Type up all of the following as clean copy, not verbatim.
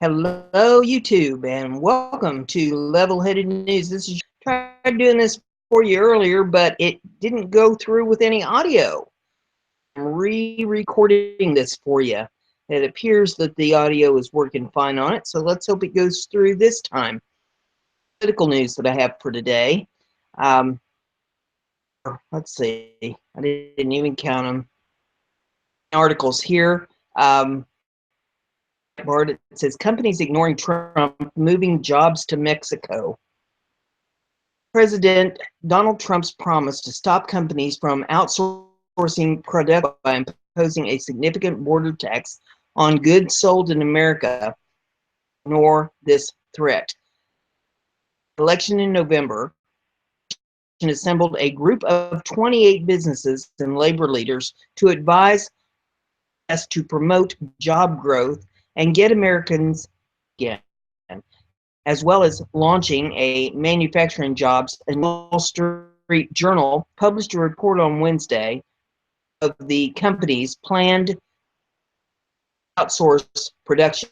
Hello, YouTube, and welcome to Level-Headed News. Tried doing this for you earlier, but it didn't go through with any audio. I'm re-recording this for you. It appears that the audio is working fine on it, so let's hope it goes through this time. Political news that I have for today. Um, let's see. I didn't even count them. Articles here. It says companies ignoring Trump, moving jobs to Mexico. President Donald Trump's promise to stop companies from outsourcing production by imposing a significant border tax on goods sold in America ignore this threat. Election in November assembled a group of 28 businesses and labor leaders to advise us to promote job growth and get Americans again, as well as launching a manufacturing jobs. A Wall Street Journal published a report on Wednesday of the company's planned outsource production.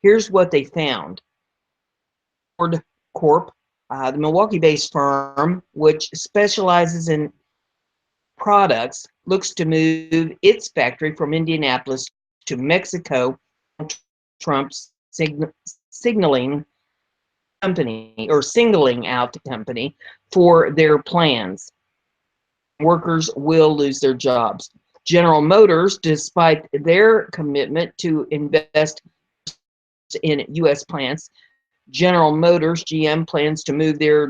Here's what they found. Ford Corp, the Milwaukee-based firm, which specializes in products, looks to move its factory from Indianapolis to Mexico. Trump's signaling company or singling out the company for their plans. Workers will lose their jobs. General Motors, despite their commitment to invest in U.S. plants, General Motors, GM, plans to move their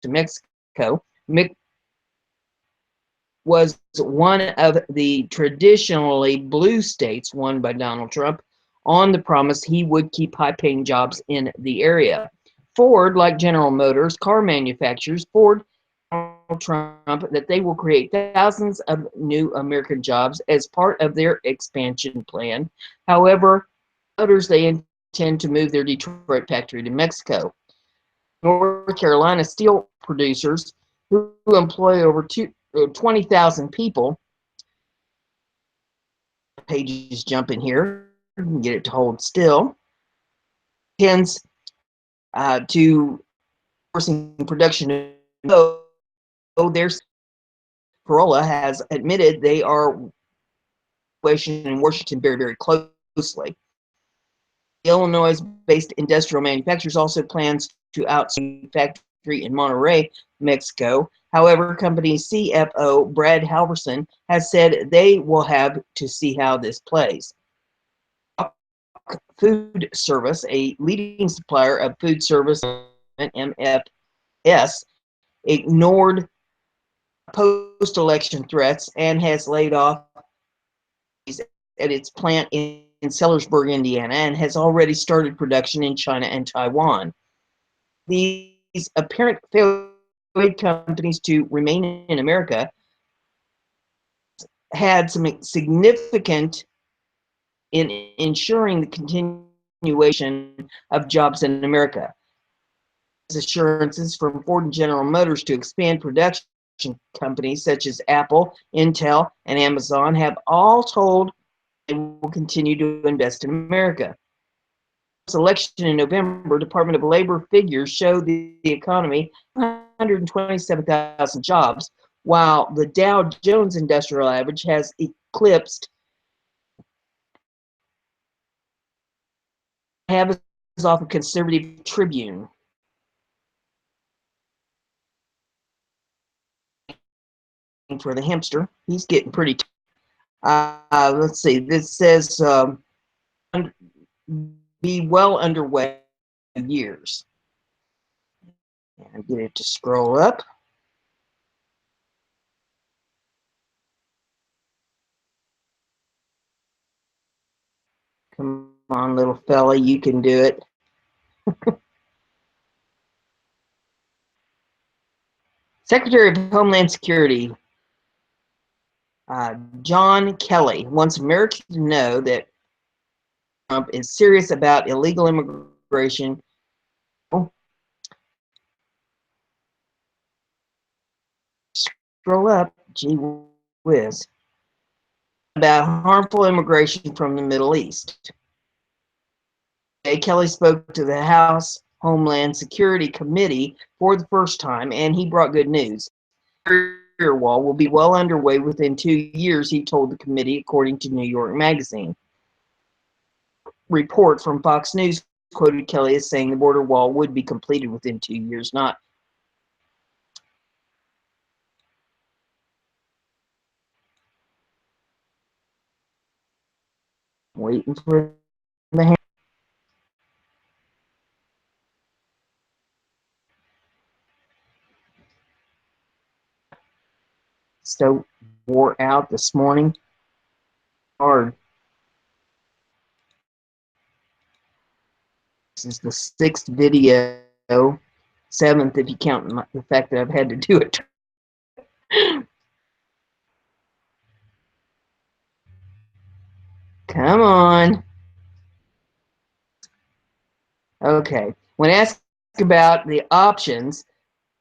to Mexico. Was one of the traditionally blue states won by Donald Trump on the promise he would keep high-paying jobs in the area. Ford, like General Motors, car manufacturers, Donald Trump that they will create thousands of new American jobs as part of their expansion plan. However, Motors, they intend to move their Detroit factory to Mexico. North Carolina steel producers who employ over 20,000 people. Pages jump in here. You can get it to hold still. Tends to forcing production. So there's Corolla has admitted they are in Washington very, very closely. Illinois-based industrial manufacturers also plans to outsource factory in Monterrey, Mexico. However, company CFO Brad Halverson has said they will have to see how this plays. Food Service, a leading supplier of food service, MFS, ignored post-election threats and has laid off at its plant in Sellersburg, Indiana, and has already started production in China and Taiwan. These apparent failed companies to remain in America had some significant in ensuring the continuation of jobs in America. Assurances from Ford and General Motors to expand production. Companies such as Apple, Intel, and Amazon have all told they will continue to invest in America. This election in November, Department of Labor figures show the economy 127,000 jobs, while the Dow Jones Industrial Average has eclipsed. Have is off a conservative Tribune. For the hamster, he's getting pretty. Let's see. This says be well underway years. And get it to scroll up. Come on, little fella, you can do it. Secretary of Homeland Security John Kelly wants Americans to know that Trump is serious about illegal immigration. Scroll up, gee whiz. About harmful immigration from the Middle East. Kelly spoke to the House Homeland Security Committee for the first time, and he brought good news. The barrier wall will be well underway within 2 years, he told the committee, according to New York Magazine. Report from Fox News quoted Kelly as saying the border wall would be completed within 2 years, not waiting for the hand. So wore out this morning. Hard. This is the 6th video, 7th if you count the fact that I've had to do it. Come on. Okay. When asked about the options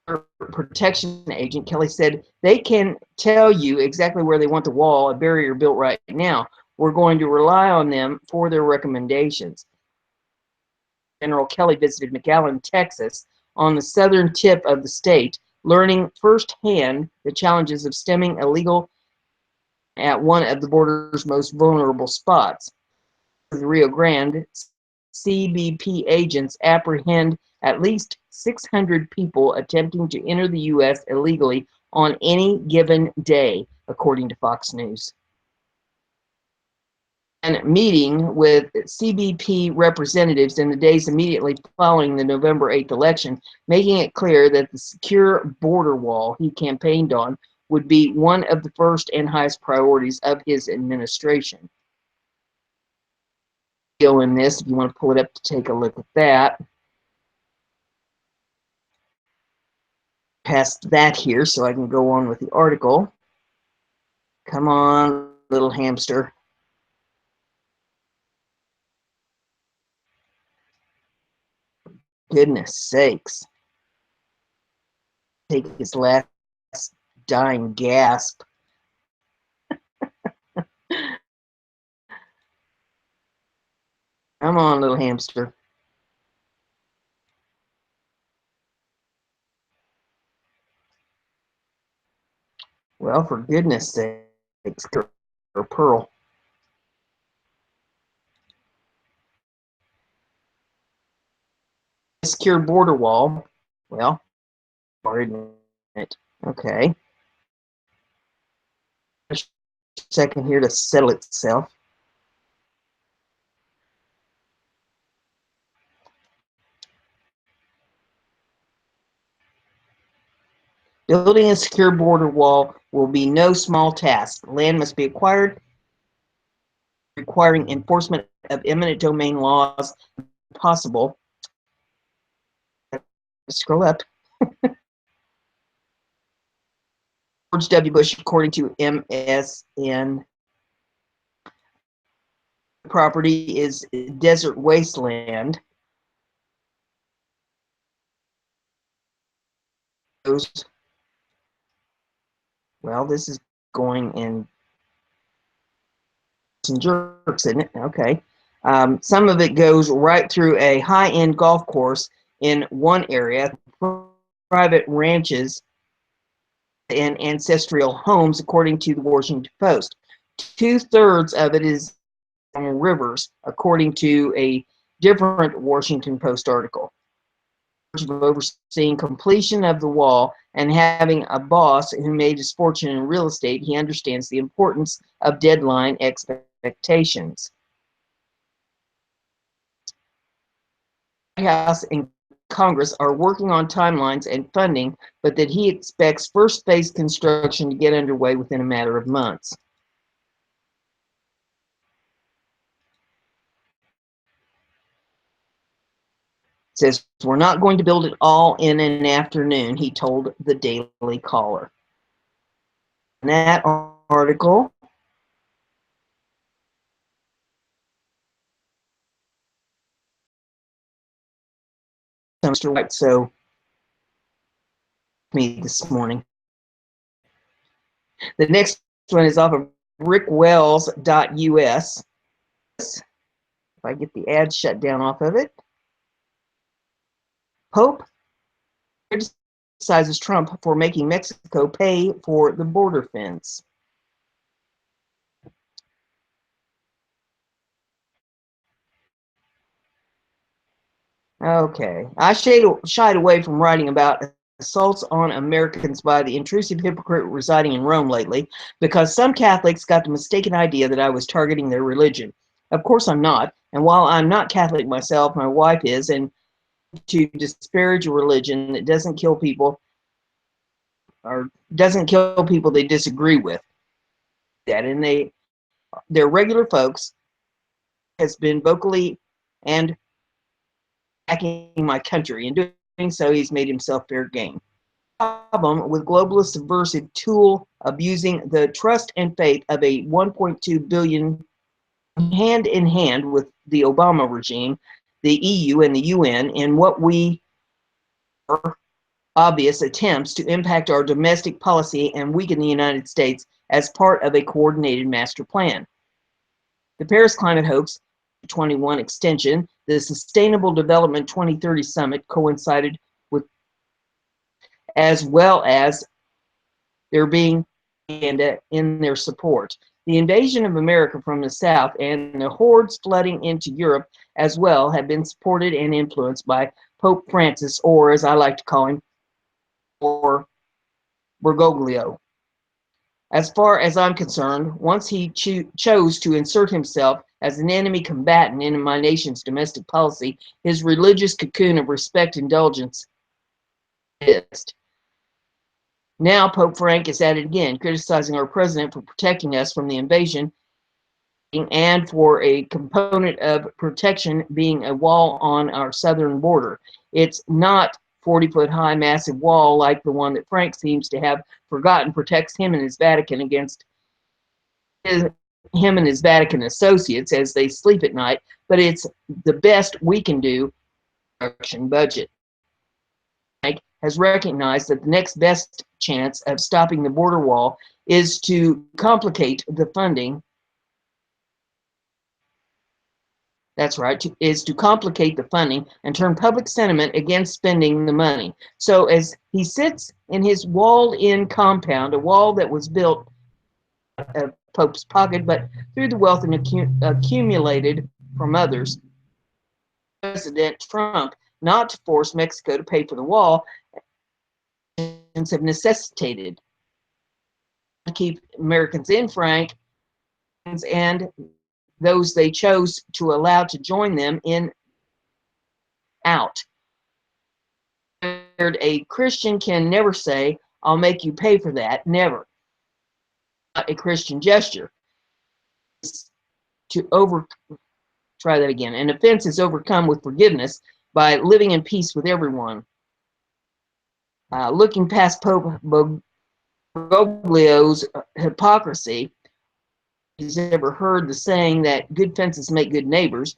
for protection agent, Kelly said they can tell you exactly where they want the wall, a barrier built right now. We're going to rely on them for their recommendations. General Kelly visited McAllen, Texas, on the southern tip of the state, learning firsthand the challenges of stemming illegal at one of the border's most vulnerable spots. The Rio Grande, CBP agents apprehend at least 600 people attempting to enter the U.S. illegally on any given day, according to Fox News. And meeting with CBP representatives in the days immediately following the November 8th election, making it clear that the secure border wall he campaigned on would be one of the first and highest priorities of his administration. In this, if you want to pull it up to take a look at that. Past that here so I can go on with the article. Come on, little hamster. Goodness sakes. Take his last dying gasp. Come on, little hamster. Well, for goodness sakes, or Pearl. Secure border wall. Well, pardon it. Okay. A second here to settle itself. Building a secure border wall will be no small task. Land must be acquired, requiring enforcement of eminent domain laws possible. Scroll up. George W. Bush, according to MSN, property is desert wasteland. Well, this is going in some jerks, isn't it? Okay. Some of it goes right through a high-end golf course in one area, private ranches, and ancestral homes, according to the Washington Post. 2/3 of it is on rivers, according to a different Washington Post article. Of overseeing completion of the wall and having a boss who made his fortune in real estate, he understands the importance of deadline expectations. The White House and Congress are working on timelines and funding, but that he expects first phase construction to get underway within a matter of months. Says, we're not going to build it all in an afternoon, he told the Daily Caller. In that article, Mr. White, so me this morning. The next one is off of rickwells.us. If I get the ad shut down off of it. Pope criticizes Trump for making Mexico pay for the border fence. Okay. I shied away from writing about assaults on Americans by the intrusive hypocrite residing in Rome lately because some Catholics got the mistaken idea that I was targeting their religion. Of course, I'm not. And while I'm not Catholic myself, my wife is, and to disparage a religion that doesn't kill people or doesn't kill people they disagree with. That and they're regular folks has been vocally and attacking my country. In doing so, he's made himself fair game. Problem with globalist subversive tool abusing the trust and faith of a 1.2 billion hand in hand with the Obama regime, the EU and the UN in what we are obvious attempts to impact our domestic policy and weaken the United States as part of a coordinated master plan. The Paris Climate Hoax 21 extension, the Sustainable Development 2030 Summit coincided with, as well as there being in their support. The invasion of America from the south and the hordes flooding into Europe as well have been supported and influenced by Pope Francis, or as I like to call him, or Bergoglio. As far as I'm concerned, once he chose to insert himself as an enemy combatant in my nation's domestic policy, his religious cocoon of respect and indulgence is. Now Pope Frank is at it again, criticizing our president for protecting us from the invasion and for a component of protection being a wall on our southern border. It's not 40-foot high massive wall like the one that Frank seems to have forgotten protects him and his Vatican against him and his Vatican associates as they sleep at night, but it's the best we can do budget. Frank has recognized that the next best chance of stopping the border wall is to complicate the funding. That's right, is to complicate the funding and turn public sentiment against spending the money. So as he sits in his walled-in compound, a wall that was built of Pope's pocket, but through the wealth and accumulated from others, President Trump not to force Mexico to pay for the wall have necessitated to keep Americans in, Frank, and those they chose to allow to join them in out. A Christian can never say, I'll make you pay for that. Never. Not a Christian gesture. Try that again. An offense is overcome with forgiveness by living in peace with everyone. Looking past Pope Bergoglio's hypocrisy, he's ever heard the saying that good fences make good neighbors,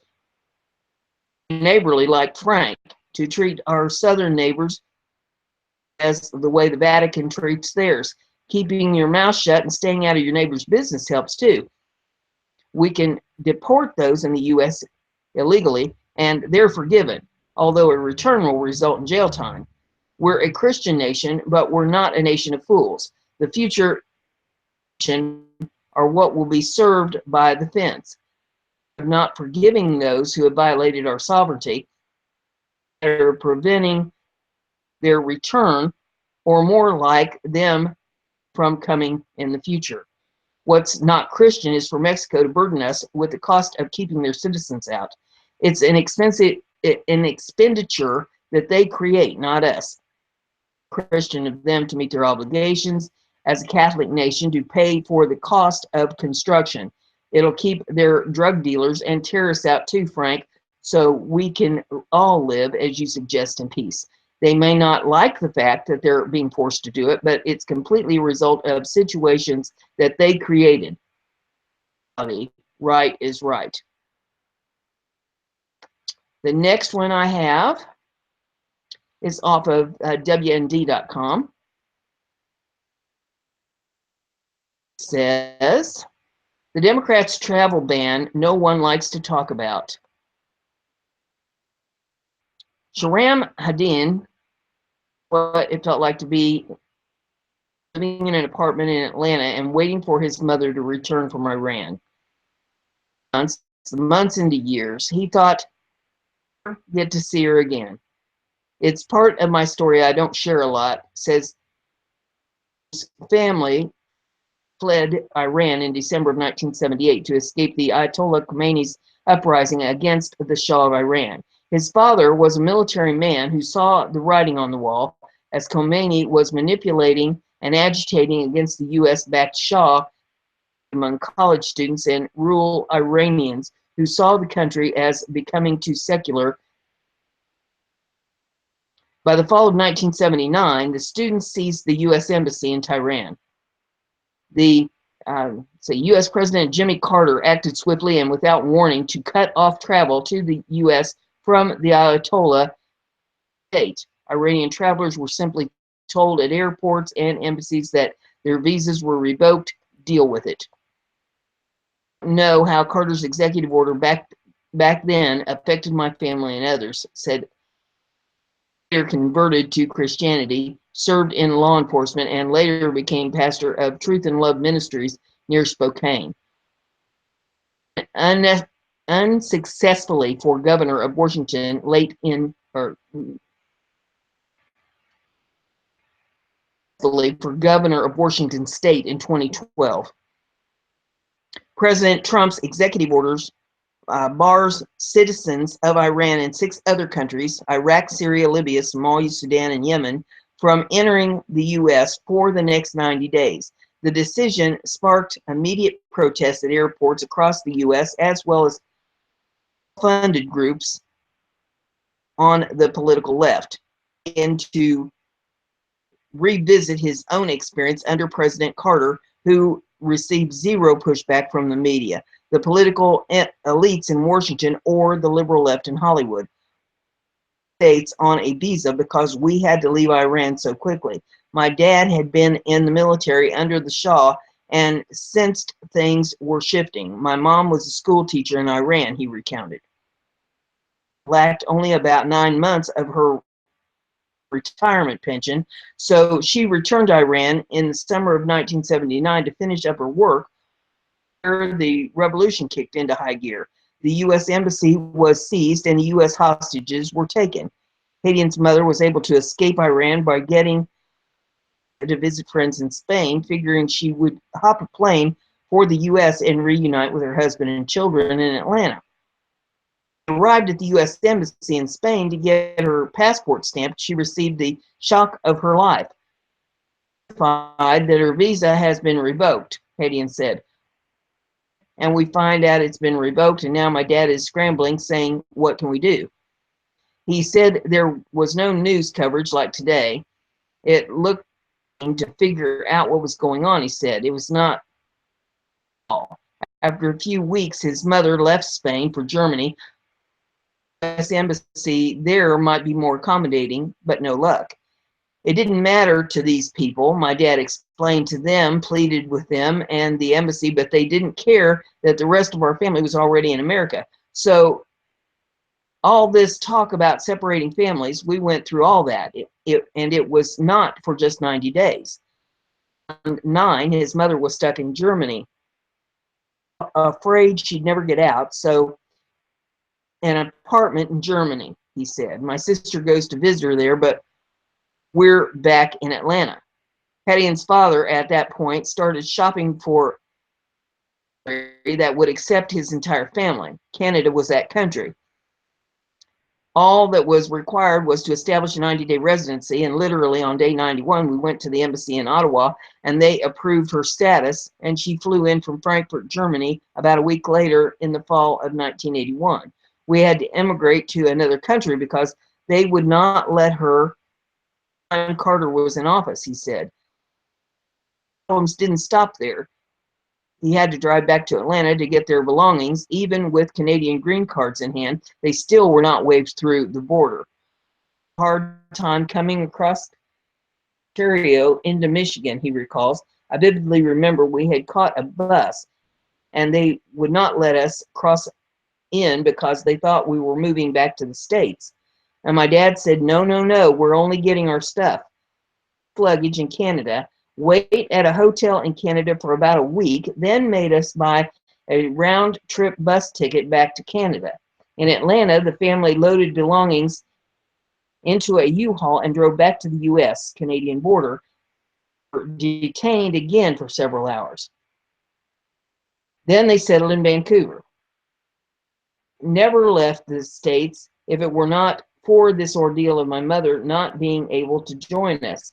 neighborly like Frank, to treat our southern neighbors as the way the Vatican treats theirs. Keeping your mouth shut and staying out of your neighbor's business helps too. We can deport those in the U.S. illegally, and they're forgiven, although a return will result in jail time. We're a Christian nation, but we're not a nation of fools. The future are what will be served by the fence. Not forgiving those who have violated our sovereignty, are preventing their return, or more like them from coming in the future. What's not Christian is for Mexico to burden us with the cost of keeping their citizens out. It's an expenditure that they create, not us. Christian of them to meet their obligations as a Catholic nation to pay for the cost of construction. It'll keep their drug dealers and terrorists out too, Frank, so we can all live, as you suggest, in peace. They may not like the fact that they're being forced to do it, but it's completely a result of situations that they created. Right is right. The next one I have is off of WND.com. Says, the Democrats' travel ban no one likes to talk about. Sharam Hadin, what it felt like to be living in an apartment in Atlanta and waiting for his mother to return from Iran. Months into years, he thought, I'll get to see her again. It's part of my story I don't share a lot, says his family fled Iran in December of 1978 to escape the Ayatollah Khomeini's uprising against the Shah of Iran. His father was a military man who saw the writing on the wall as Khomeini was manipulating and agitating against the US-backed Shah among college students and rural Iranians who saw the country as becoming too secular. By the fall of 1979, the students seized the U.S. Embassy in Tehran. The U.S. President Jimmy Carter acted swiftly and without warning to cut off travel to the U.S. from the Ayatollah state. Iranian travelers were simply told at airports and embassies that their visas were revoked. Deal with it. Know how Carter's executive order back then affected my family and others, said. Converted to Christianity, served in law enforcement, and later became pastor of Truth and Love Ministries near Spokane. Unsuccessfully for governor of Washington for governor of Washington state in 2012. President Trump's executive orders bars citizens of Iran and 6 other countries, Iraq, Syria, Libya, Somalia, Sudan, and Yemen, from entering the U.S. for the next 90 days. The decision sparked immediate protests at airports across the U.S. as well as funded groups on the political left, and to revisit his own experience under President Carter, who received zero pushback from the media, the political elites in Washington, or the liberal left in Hollywood. States on a visa because we had to leave Iran so quickly. My dad had been in the military under the Shah and sensed things were shifting. My mom was a school teacher in Iran, he recounted. Lacked only about 9 months of her retirement pension, so she returned to Iran in the summer of 1979 to finish up her work. The revolution kicked into high gear. The U.S. Embassy was seized and the U.S. hostages were taken. Hadian's mother was able to escape Iran by getting to visit friends in Spain, figuring she would hop a plane for the U.S. and reunite with her husband and children in Atlanta. Arrived at the U.S. Embassy in Spain to get her passport stamped, she received the shock of her life. That her visa has been revoked, Hadian said. And we find out it's been revoked, and now my dad is scrambling, saying, what can we do? He said there was no news coverage like today. It looked to figure out what was going on, he said. It was not all. After a few weeks, his mother left Spain for Germany. The U.S. Embassy there might be more accommodating, but no luck. It didn't matter to these people. My dad explained to them, pleaded with them and the embassy, but they didn't care that the rest of our family was already in America. So all this talk about separating families, we went through all that. And it was not for just 90 days. 9, his mother was stuck in Germany, afraid she'd never get out. So an apartment in Germany, he said. My sister goes to visit her there, but we're back in Atlanta. Hadian's father, at that point, started shopping for that would accept his entire family. Canada was that country. All that was required was to establish a 90-day residency, and literally on day 91, we went to the embassy in Ottawa, and they approved her status, and she flew in from Frankfurt, Germany, about a week later in the fall of 1981. We had to emigrate to another country because they would not let her. Carter was in office, he said. Problems didn't stop there. He had to drive back to Atlanta to get their belongings. Even with Canadian green cards in hand, they still were not waved through the border. Hard time coming across Ontario into Michigan, he recalls. I vividly remember we had caught a bus and they would not let us cross in because they thought we were moving back to the States. And my dad said, no, no, no, we're only getting our stuff, luggage in Canada, wait at a hotel in Canada for about a week, then made us buy a round trip bus ticket back to Canada. In Atlanta, the family loaded belongings into a U-Haul and drove back to the U.S. Canadian border, detained again for several hours. Then they settled in Vancouver. Never left the States if it were not for this ordeal of my mother not being able to join us.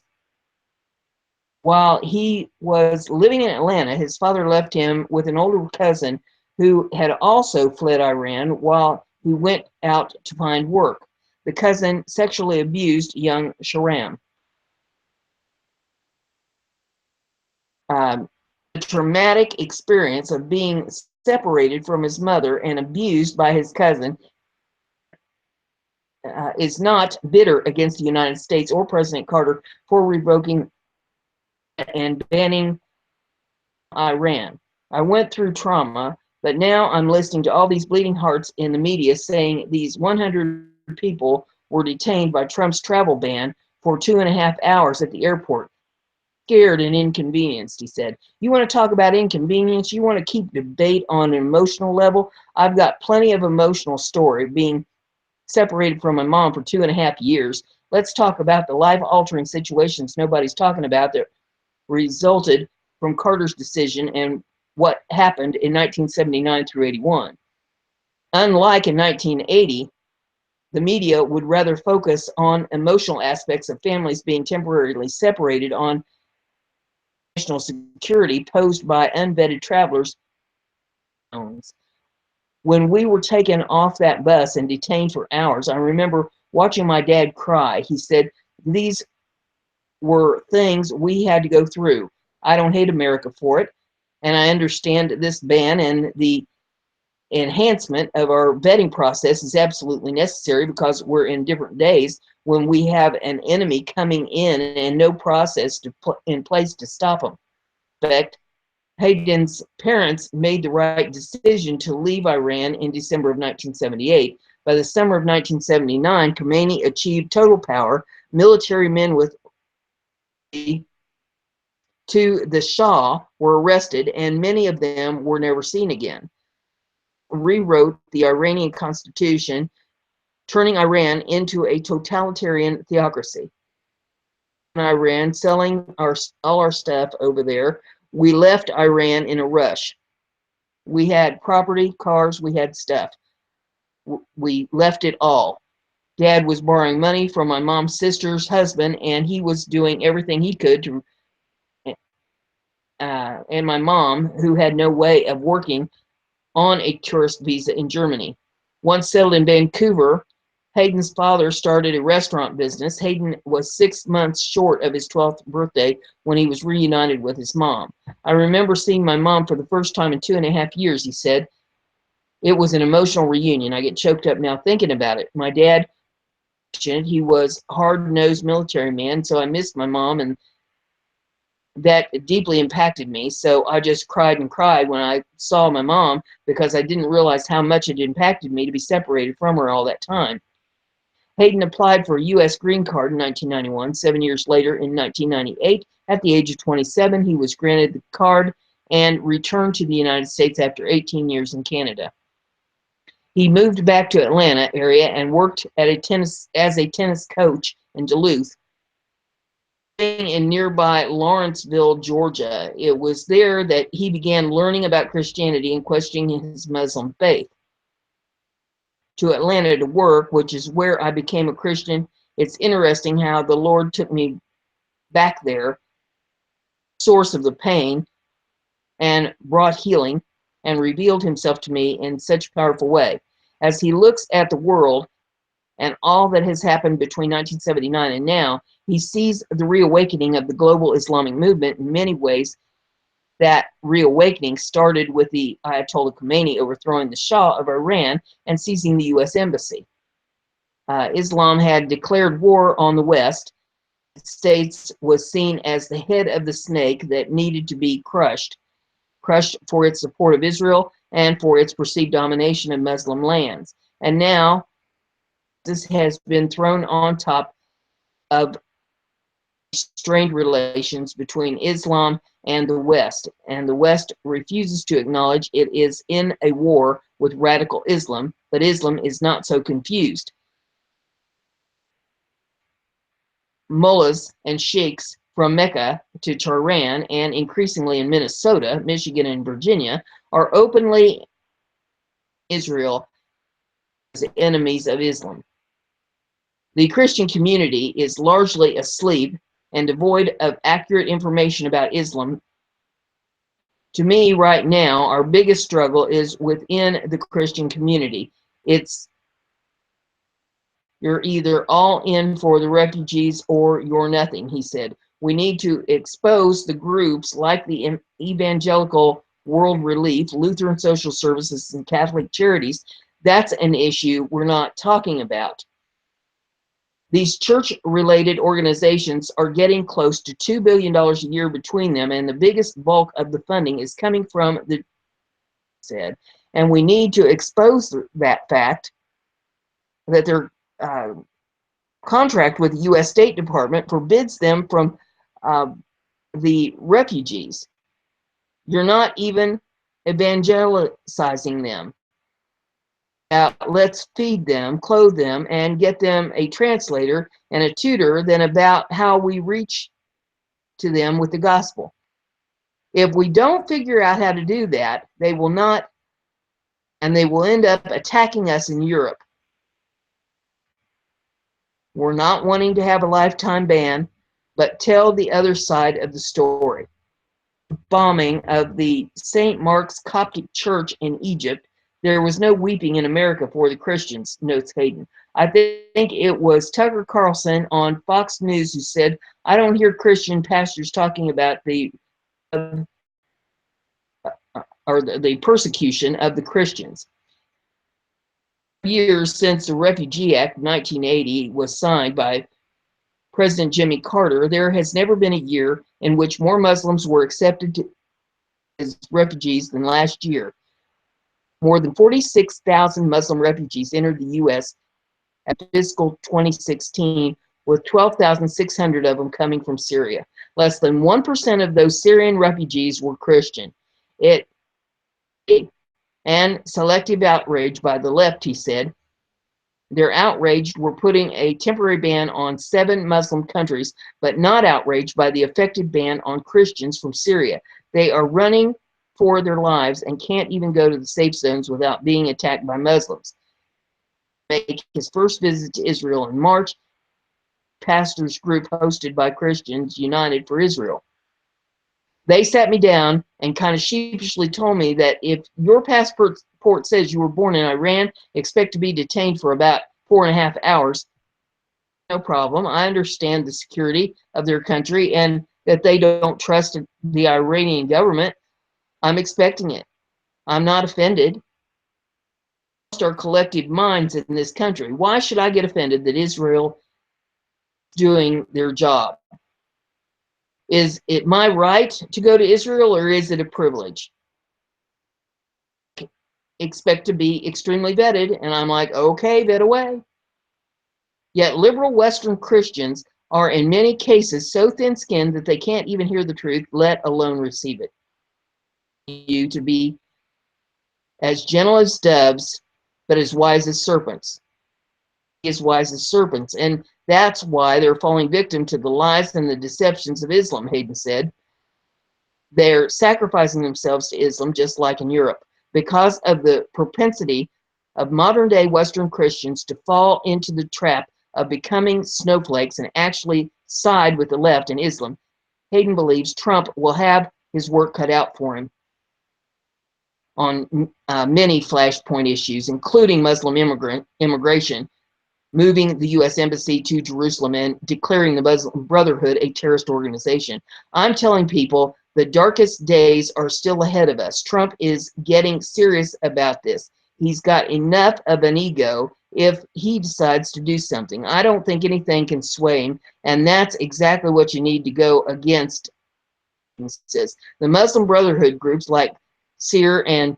While he was living in Atlanta, his father left him with an older cousin who had also fled Iran while he went out to find work. The cousin sexually abused young Sharam. The traumatic experience of being separated from his mother and abused by his cousin is not bitter against the United States or President Carter for revoking and banning Iran. I went through trauma, but now I'm listening to all these bleeding hearts in the media saying these 100 people were detained by Trump's travel ban for 2.5 hours at the airport. Scared and inconvenienced, he said. You want to talk about inconvenience? You want to keep debate on an emotional level? I've got plenty of emotional story being separated from my mom for 2.5 years. Let's talk about the life-altering situations nobody's talking about that resulted from Carter's decision and what happened in 1979 through 81. Unlike in 1980, the media would rather focus on emotional aspects of families being temporarily separated on national security posed by unvetted travelers. When we were taken off that bus and detained for hours, I remember watching my dad cry. He said, these were things we had to go through. I don't hate America for it, and I understand this ban and the enhancement of our vetting process is absolutely necessary because we're in different days when we have an enemy coming in and no process in place to stop them. In fact, Hayden's parents made the right decision to leave Iran in December of 1978. By the summer of 1979, Khomeini achieved total power. Military men with to the Shah were arrested, and many of them were never seen again. Rewrote the Iranian constitution, turning Iran into a totalitarian theocracy. In Iran, selling all our stuff over there, we left Iran in a rush. We had property, cars, we had stuff. We left it all. Dad was borrowing money from my mom's sister's husband, and he was doing everything he could to, and my mom, who had no way of working on a tourist visa in Germany. Once settled in Vancouver, Hayden's father started a restaurant business. Hayden was 6 months short of his 12th birthday when he was reunited with his mom. I remember seeing my mom for the first time in 2.5 years, he said. It was an emotional reunion. I get choked up now thinking about it. My dad, he was a hard-nosed military man, so I missed my mom, and that deeply impacted me. So I just cried and cried when I saw my mom because I didn't realize how much it impacted me to be separated from her all that time. Hayden applied for a U.S. green card in 1991. 7 years later, in 1998, at the age of 27, he was granted the card and returned to the United States after 18 years in Canada. He moved back to Atlanta area and worked at as a tennis coach in Duluth, in nearby Lawrenceville, Georgia. It was there that he began learning about Christianity and questioning his Muslim faith. To Atlanta to work, which is where I became a Christian. It's interesting how the Lord took me back there, source of the pain, and brought healing and revealed himself to me in such a powerful way. As he looks at the world and all that has happened between 1979 and now, he sees the reawakening of the global Islamic movement in many ways. That reawakening started with the Ayatollah Khomeini overthrowing the Shah of Iran and seizing the U.S. Embassy. Islam had declared war on the West. The States was seen as the head of the snake that needed to be crushed for its support of Israel and for its perceived domination of Muslim lands. And now this has been thrown on top of strained relations between Islam and the West refuses to acknowledge it is in a war with radical Islam, but Islam is not so confused. Mullahs and sheikhs from Mecca to Tehran and increasingly in Minnesota, Michigan, and Virginia are openly Israel as enemies of Islam. The Christian community is largely asleep and devoid of accurate information about Islam. To me, right now, our biggest struggle is within the Christian community. It's you're either all in for the refugees or you're nothing, he said. We need to expose the groups like the Evangelical World Relief, Lutheran Social Services, and Catholic Charities. That's an issue we're not talking about. These church-related organizations are getting close to $2 billion a year between them, and the biggest bulk of the funding is coming from the said. And we need to expose that fact that their contract with the U.S. State Department forbids them from the refugees. You're not even evangelizing them. Let's feed them, clothe them, and get them a translator and a tutor than about how we reach to them with the gospel. If we don't figure out how to do that, they will not, and they will end up attacking us in Europe. We're not wanting to have a lifetime ban, but tell the other side of the story. Bombing of the St. Mark's Coptic Church in Egypt, there was no weeping in America for the Christians, notes Hayden. I think it was Tucker Carlson on Fox News who said, I don't hear Christian pastors talking about the persecution of the Christians. Years since the Refugee Act of 1980 was signed by President Jimmy Carter, there has never been a year in which more Muslims were accepted as refugees than last year. More than 46,000 Muslim refugees entered the U.S. at fiscal 2016, with 12,600 of them coming from Syria. Less than 1% of those Syrian refugees were Christian. And selective outrage by the left, he said. They're outraged we're putting a temporary ban on 7 Muslim countries, but not outraged by the effective ban on Christians from Syria. They are running for their lives and can't even go to the safe zones without being attacked by Muslims. Make his first visit to Israel in March, pastors group hosted by Christians United for Israel. They sat me down and kind of sheepishly told me that if your passport says you were born in Iran, expect to be detained for about 4.5 hours. No problem. I understand the security of their country and that they don't trust the Iranian government. I'm expecting it. I'm not offended. Our collective minds in this country. Why should I get offended that Israel is doing their job? Is it my right to go to Israel, or is it a privilege? Expect to be extremely vetted, and I'm like, okay, vet away. Yet liberal Western Christians are in many cases so thin-skinned that they can't even hear the truth, let alone receive it. You to be as gentle as doves, but as wise as serpents. As wise as serpents, and that's why they're falling victim to the lies and the deceptions of Islam, Hayden said. They're sacrificing themselves to Islam just like in Europe because of the propensity of modern-day Western Christians to fall into the trap of becoming snowflakes and actually side with the left in Islam. Hayden believes Trump will have his work cut out for him on many flashpoint issues, including Muslim immigration, moving the U.S. Embassy to Jerusalem, and declaring the Muslim Brotherhood a terrorist organization. I'm telling people the darkest days are still ahead of us. Trump is getting serious about this. He's got enough of an ego if he decides to do something. I don't think anything can sway him, and that's exactly what you need to go against. He says the Muslim Brotherhood groups like SEER and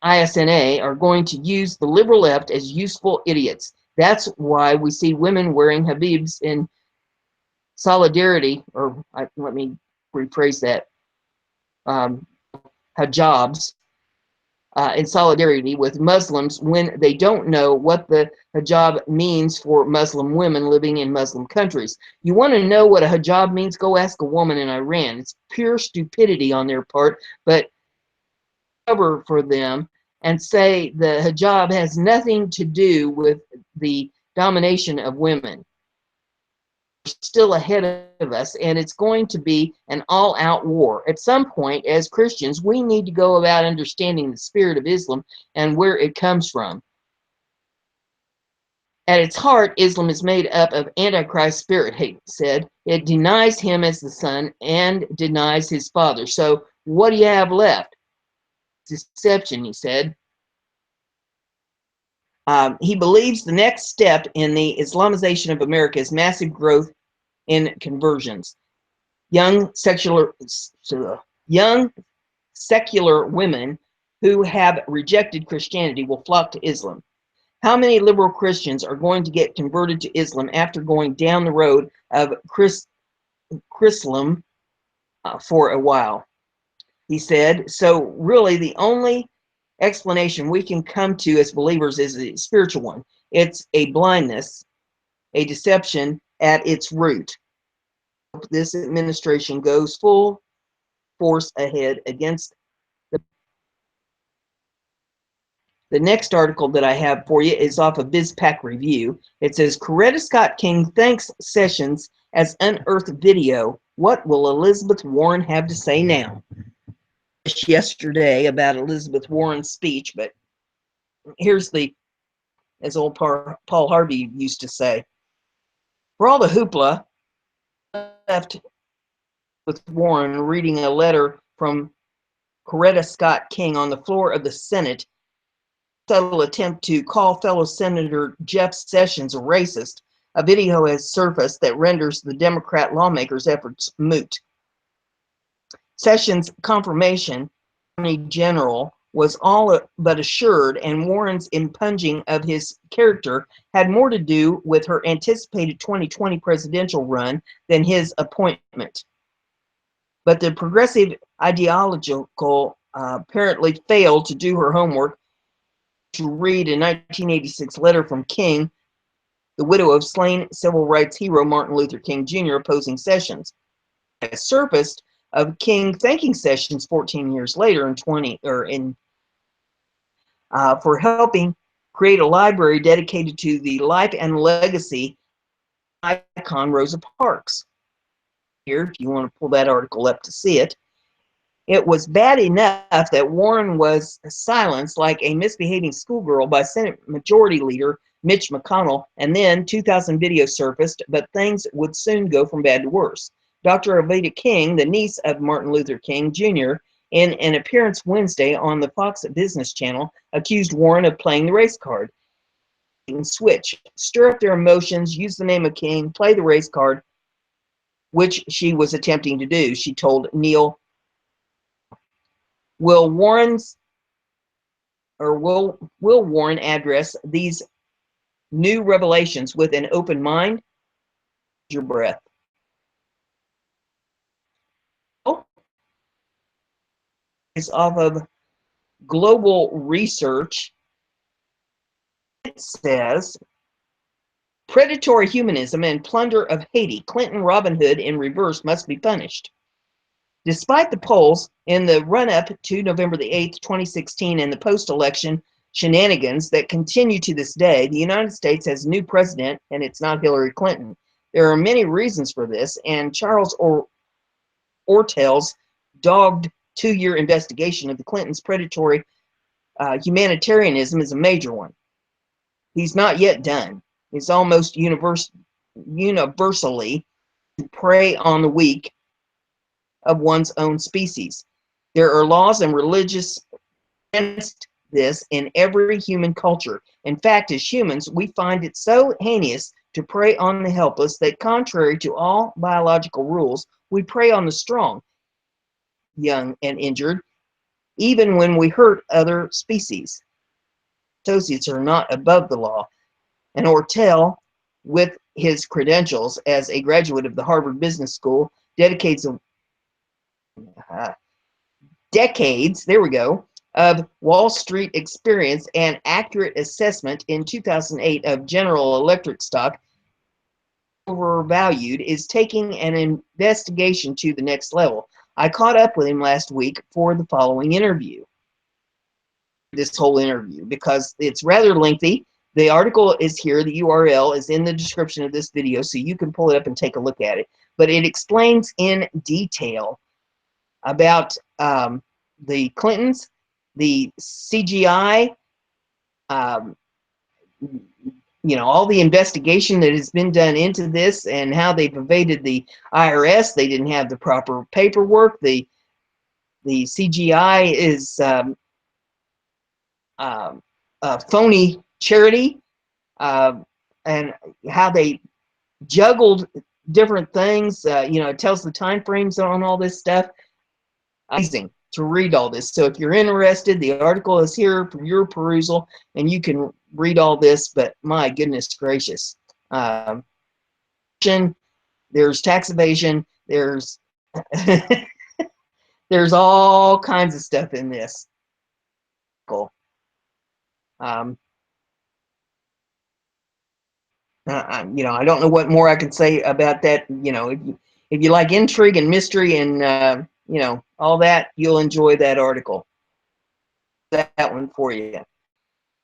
ISNA are going to use the liberal left as useful idiots. That's why we see women wearing hijabs in solidarity, or let me rephrase that, hijabs, in solidarity with Muslims when they don't know what the hijab means for Muslim women living in Muslim countries. You want to know what a hijab means? Go ask a woman in Iran. It's pure stupidity on their part, but cover for them and say the hijab has nothing to do with the domination of women. Still ahead of us, and it's going to be an all-out war. At some point, as Christians, we need to go about understanding the spirit of Islam and where it comes from. At its heart, Islam is made up of Antichrist spirit, he said. It denies him as the son and denies his father. So what do you have left? Deception, he said. He believes the next step in the Islamization of America is massive growth in conversions. Young secular women who have rejected Christianity will flock to Islam. How many liberal Christians are going to get converted to Islam after going down the road of Chrislam for a while? He said, so really the only explanation we can come to as believers is a spiritual one. It's a blindness, a deception at its root. This administration goes full force ahead against the next article that I have for you is off of BizPac Review. It says, Coretta Scott King thanks Sessions as unearthed video. What will Elizabeth Warren have to say now? Yesterday about Elizabeth Warren's speech, but here's the, as old Paul Harvey used to say, for all the hoopla left with Warren reading a letter from Coretta Scott King on the floor of the Senate, subtle attempt to call fellow Senator Jeff Sessions a racist, a video has surfaced that renders the Democrat lawmakers' efforts moot. Sessions' confirmation, Attorney General, was all but assured, and Warren's impugning of his character had more to do with her anticipated 2020 presidential run than his appointment. But the progressive ideological apparently failed to do her homework to read a 1986 letter from King, the widow of slain civil rights hero Martin Luther King Jr., opposing Sessions. It surfaced of King thanking Sessions 14 years later for helping create a library dedicated to the life and legacy icon Rosa Parks. Here, if you want to pull that article up to see it. It was bad enough that Warren was silenced like a misbehaving schoolgirl by Senate Majority Leader Mitch McConnell, and then 2,000 videos surfaced, but things would soon go from bad to worse. Dr. Avita King, the niece of Martin Luther King Jr., in an appearance Wednesday on the Fox Business Channel, accused Warren of playing the race card. Switch, stir up their emotions, use the name of King, play the race card, which she was attempting to do, she told Neil. Will Warren address these new revelations with an open mind? Your breath. Is off of global research. It says predatory humanism and plunder of Haiti. Clinton Robin Hood in reverse must be punished. Despite the polls in the run-up to November the 8th, 2016, and the post-election shenanigans that continue to this day, the United States has a new president, and it's not Hillary Clinton. There are many reasons for this, and Charles Ortel's dogged 2-year investigation of the Clintons' predatory humanitarianism is a major one. He's not yet done. It's almost universally to prey on the weak of one's own species. There are laws and religious against this in every human culture. In fact, as humans, we find it so heinous to prey on the helpless that, contrary to all biological rules, we prey on the strong, young, and injured. even when we hurt other species. Associates are not above the law. And Ortel, with his credentials as a graduate of the Harvard Business School, dedicates uh, decades, there we go, of Wall Street experience and accurate assessment in 2008 of General Electric stock overvalued is taking an investigation to the next level. I caught up with him last week for the following interview. This whole interview, because it's rather lengthy. The article is here. The URL is in the description of this video, so you can pull it up and take a look at it. But it explains in detail about the Clintons, the CGI, um, all the investigation that has been done into this and how they've evaded the IRS. They didn't have the proper paperwork. The CGI is a phony charity, and how they juggled different things. It tells the time frames on all this stuff. Amazing to read all this. So if you're interested, the article is here for your perusal, and you can read all this. But my goodness gracious, there's tax evasion. There's there's all kinds of stuff in this. Cool. I don't know what more I can say about that. If you like intrigue and mystery and all that, you'll enjoy that article. That one for you.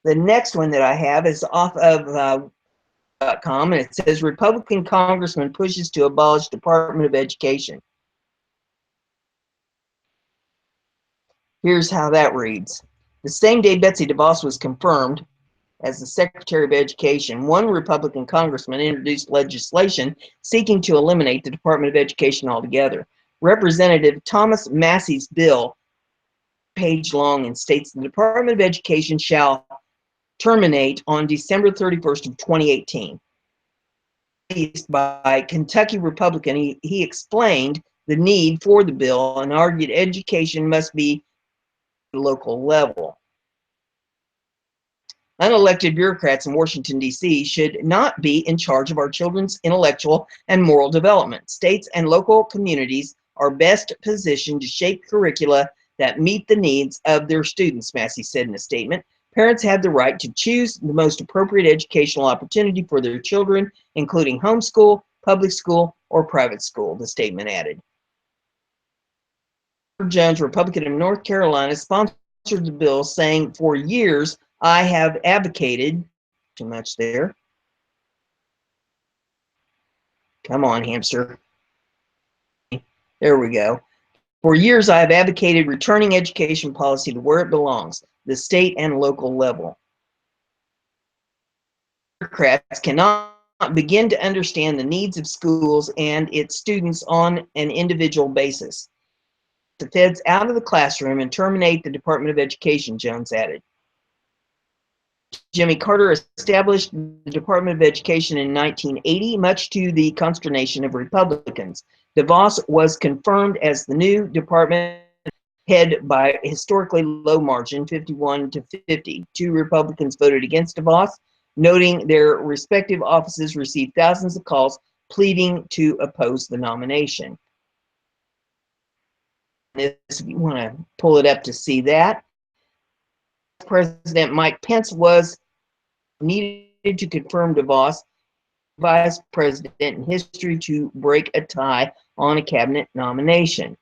The next one that I have is off of .com, and it says Republican Congressman pushes to abolish Department of Education. Here's how that reads. The same day Betsy DeVos was confirmed as the Secretary of Education, one Republican congressman introduced legislation seeking to eliminate the Department of Education altogether. Representative Thomas Massey's bill, page long, and states the Department of Education shall terminate on December 31st of 2018. By Kentucky Republican, he explained the need for the bill and argued education must be at the local level. Unelected bureaucrats in Washington, D.C. should not be in charge of our children's intellectual and moral development. States and local communities are best positioned to shape curricula that meet the needs of their students, Massey said in a statement. Parents have the right to choose the most appropriate educational opportunity for their children, including homeschool, public school, or private school, the statement added. Jones, Republican of North Carolina, sponsored the bill, saying, "For years, I have advocated," too much there. Come on, hamster. There we go. "For years, I have advocated returning education policy to where it belongs, the state and local level. Bureaucrats cannot begin to understand the needs of schools and its students on an individual basis. The feds out of the classroom and terminate the Department of Education," Jones added. Jimmy Carter established the Department of Education in 1980, much to the consternation of Republicans. DeVos was confirmed as the new department head by a historically low margin, 51 to 50. Two Republicans voted against DeVos, noting their respective offices received thousands of calls pleading to oppose the nomination. If you want to pull it up to see that, President Mike Pence was needed to confirm DeVos, vice president in history to break a tie on a cabinet nomination.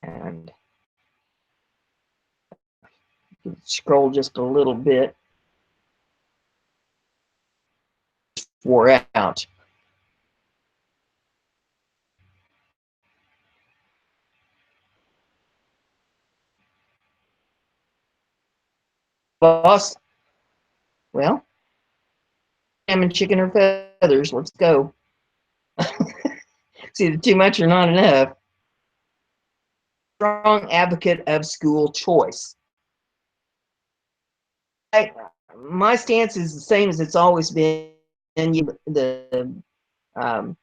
And scroll just a little bit. Wore out. Boss, well, ham and chicken or feathers. Let's go. It's either too much or not enough. Strong advocate of school choice. My stance is the same as it's always been. The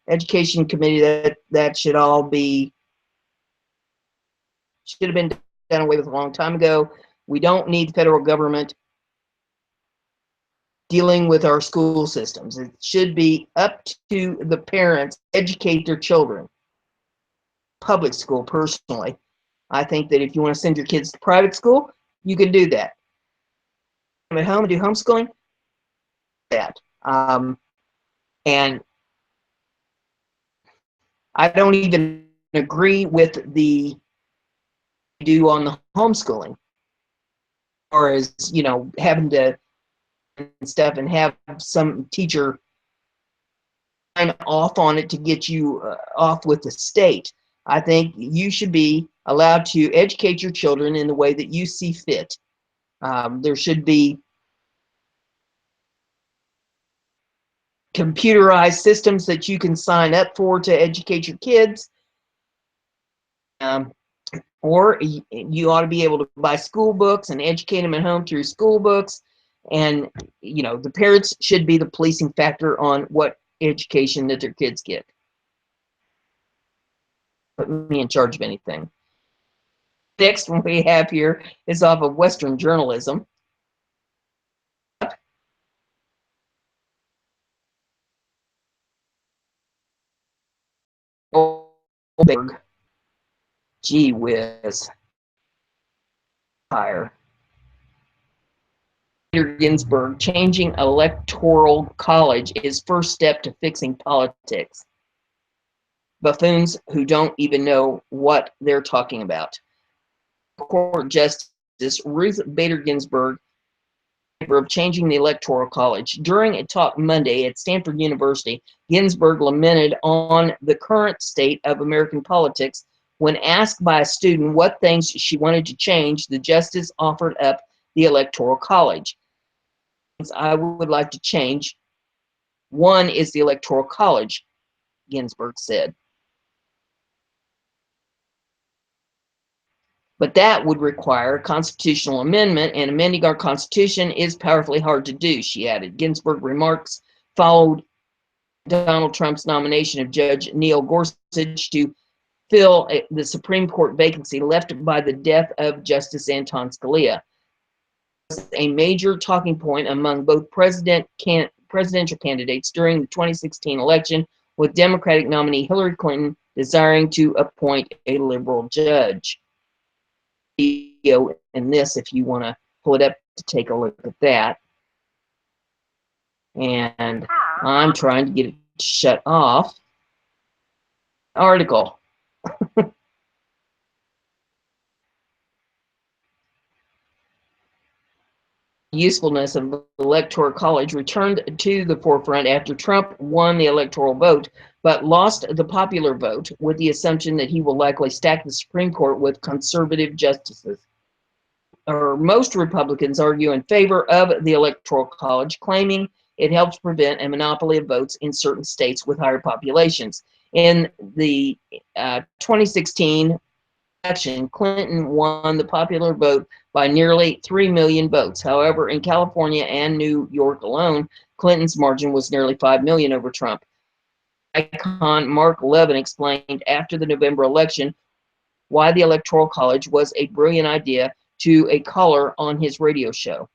Education committee, that should all be, should have been done away with a long time ago. We don't need the federal government dealing with our school systems. It should be up to the parents to educate their children. Public school, personally, I think that if you want to send your kids to private school, you can do that. At home and do homeschooling, that. And I don't even agree with the do on the homeschooling, or as having to stuff and have some teacher sign off on it to get you off with the state. I think you should be allowed to educate your children in the way that you see fit. There should be computerized systems that you can sign up for to educate your kids. Or you ought to be able to buy school books and educate them at home through school books. And, the parents should be the policing factor on what education that their kids get. Put me in charge of anything. Next one we have here is off of Western Journalism. Gee whiz. Higher. Ginsburg, changing electoral college is first step to fixing politics. Buffoons who don't even know what they're talking about. Court Justice Ruth Bader Ginsburg of changing the electoral college. During a talk Monday at Stanford University, Ginsburg lamented on the current state of American politics. When asked by a student what things she wanted to change, the justice offered up the electoral college. I would like to change. One is the electoral college, Ginsburg said. But that would require a constitutional amendment, and amending our Constitution is powerfully hard to do, she added. Ginsburg's remarks followed Donald Trump's nomination of Judge Neil Gorsuch to fill the Supreme Court vacancy left by the death of Justice Anton Scalia. It was a major talking point among both presidential candidates during the 2016 election, with Democratic nominee Hillary Clinton desiring to appoint a liberal judge. In this, if you want to pull it up to take a look at that. And I'm trying to get it to shut off. Article. Usefulness of the electoral college returned to the forefront after Trump won the electoral vote, but lost the popular vote with the assumption that he will likely stack the Supreme Court with conservative justices. Most Republicans argue in favor of the electoral college, claiming it helps prevent a monopoly of votes in certain states with higher populations. In the 2016 election, Clinton won the popular vote by nearly 3 million votes. However, in California and New York alone, Clinton's margin was nearly 5 million over Trump. Icon Mark Levin explained after the November election why the Electoral College was a brilliant idea to a caller on his radio show.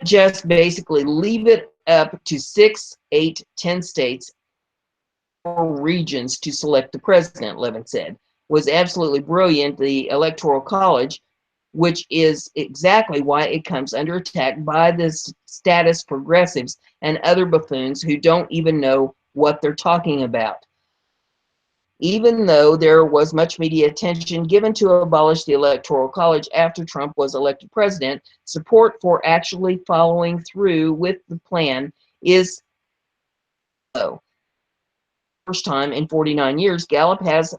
Just basically leave it up to 6, 8, 10 states or regions to select the president, Levin said. Was absolutely brilliant. The Electoral College, which is exactly why it comes under attack by the status progressives and other buffoons who don't even know what they're talking about. Even though there was much media attention given to abolish the Electoral College after Trump was elected president, support for actually following through with the plan is low. First time in 49 years, Gallup has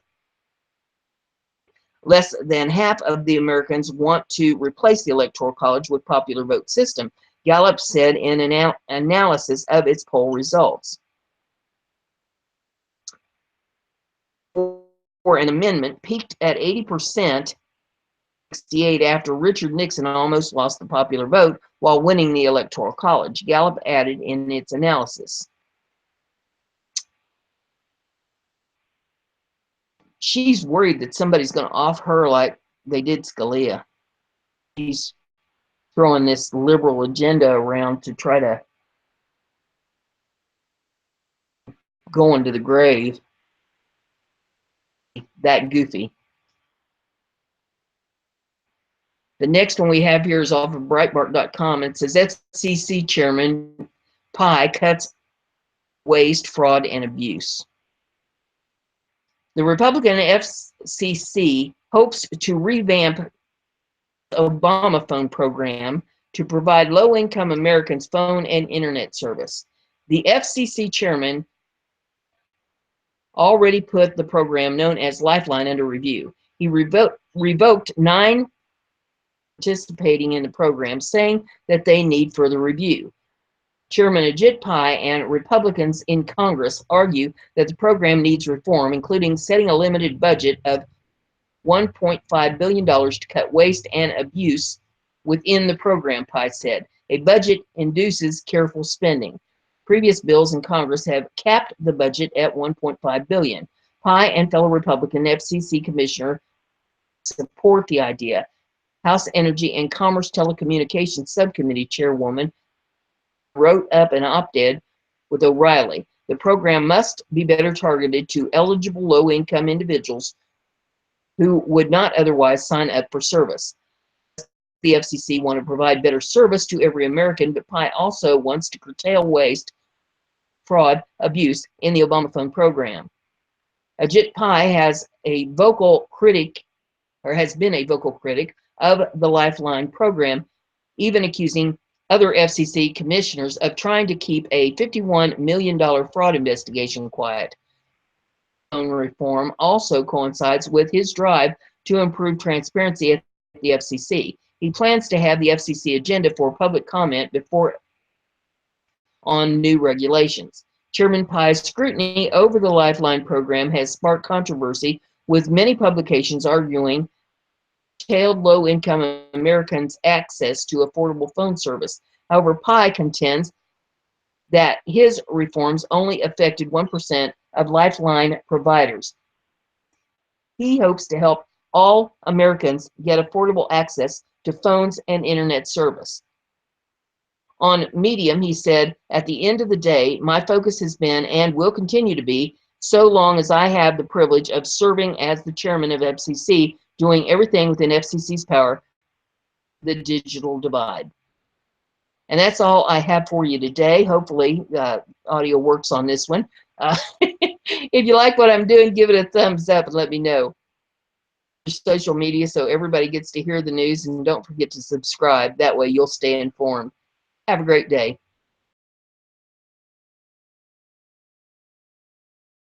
less than half of the Americans want to replace the Electoral College with popular vote system, Gallup said in an analysis of its poll results. For an amendment peaked at 80%, 68 after Richard Nixon almost lost the popular vote while winning the Electoral College, Gallup added in its analysis. she's worried that somebody's going to off her like they did Scalia. She's throwing this liberal agenda around to try to go into the grave. That goofy. The next one we have here is off of Breitbart.com. It says FCC Chairman Pai cuts waste, fraud, and abuse. The Republican FCC hopes to revamp the Obama phone program to provide low-income Americans phone and internet service. The FCC chairman already put the program known as Lifeline under review. He revoked 9 participating in the program, saying that they need further review. Chairman Ajit Pai and Republicans in Congress argue that the program needs reform, including setting a limited budget of $1.5 billion to cut waste and abuse within the program, Pai said. A budget induces careful spending. Previous bills in Congress have capped the budget at $1.5 billion. Pai and fellow Republican FCC Commissioner support the idea. House Energy and Commerce Telecommunications Subcommittee Chairwoman wrote up an op-ed with O'Reilly. The program must be better targeted to eligible low-income individuals who would not otherwise sign up for service. The FCC want to provide better service to every American, but Pai also wants to curtail waste, fraud, abuse in the Obama phone program. Ajit Pai has a vocal critic, or has been a vocal critic of the Lifeline program, even accusing other FCC commissioners of trying to keep a $51 million fraud investigation quiet. Phone reform also coincides with his drive to improve transparency at the FCC. He plans to have the FCC agenda for public comment before on new regulations. Chairman Pai's scrutiny over the Lifeline program has sparked controversy, with many publications arguing curtailed low-income Americans' access to affordable phone service. However, Pai contends that his reforms only affected 1% of Lifeline providers. He hopes to help all Americans get affordable access to phones and internet service. On Medium, he said, "At the end of the day, my focus has been and will continue to be, so long as I have the privilege of serving as the chairman of FCC, doing everything within FCC's power, the digital divide." And that's all I have for you today. Hopefully, audio works on this one. If you like what I'm doing, give it a thumbs up and let me know. Social media so everybody gets to hear the news, and don't forget to subscribe. That way you'll stay informed. Have a great day.